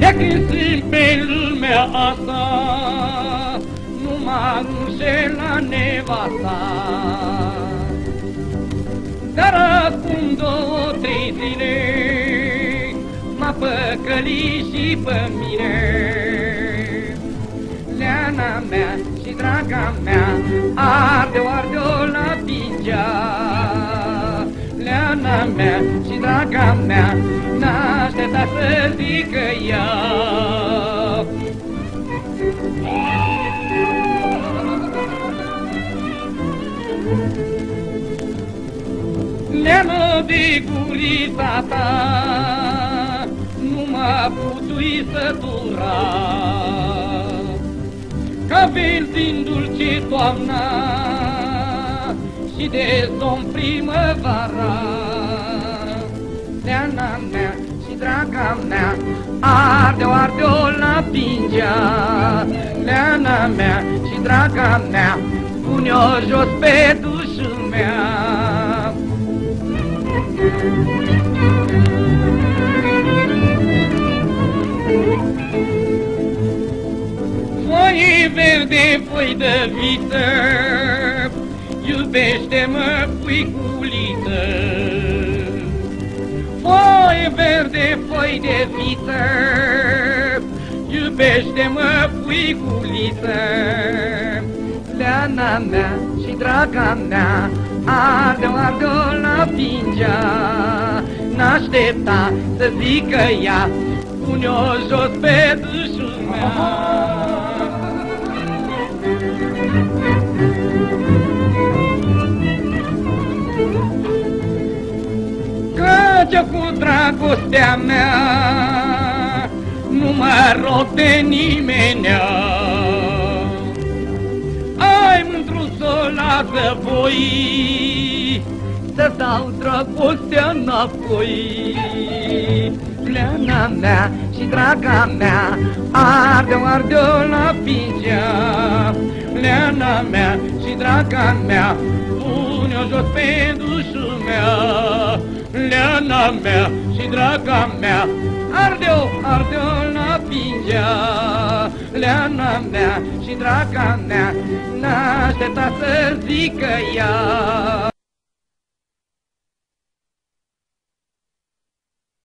De când sunt pe lumea asta, nu m-a înșelat nevasta. Dar acum 2-3 zile m-a păcălit și pe mine. Leana mea și draga mea, arde-o la pingea. Leana mea și draga mea, n-aștepta să zică ea. Leană de gurița ta, nu m-a putut sătura. Ca vin din dulce toamna și de somn primăvara. Leana mea și draga mea, arde-o la pingea. Leana mea și draga mea, pune-o jos pe dușul mea. Foie verde, foi de viță, iubește-mă, puiculiță. Foie verde, foi de viță, iubește-mă, puiculiță. Leana mea și draga mea, arde-o la pingea. N-aștepta să zică ea, pune-o jos pe dușul mea. Căci cu dragostea mea nu mă rog de nimenea. Ai mândru să lasă voi, să dau dragostea înapoi. Leana mea și draga mea, arde-o la pingea. Leana mea și draga mea, pune-o jos pe dușul mea. Leana mea și draga mea, arde-o la pingea. Leana mea și draga mea, n-aștepta să zică ea.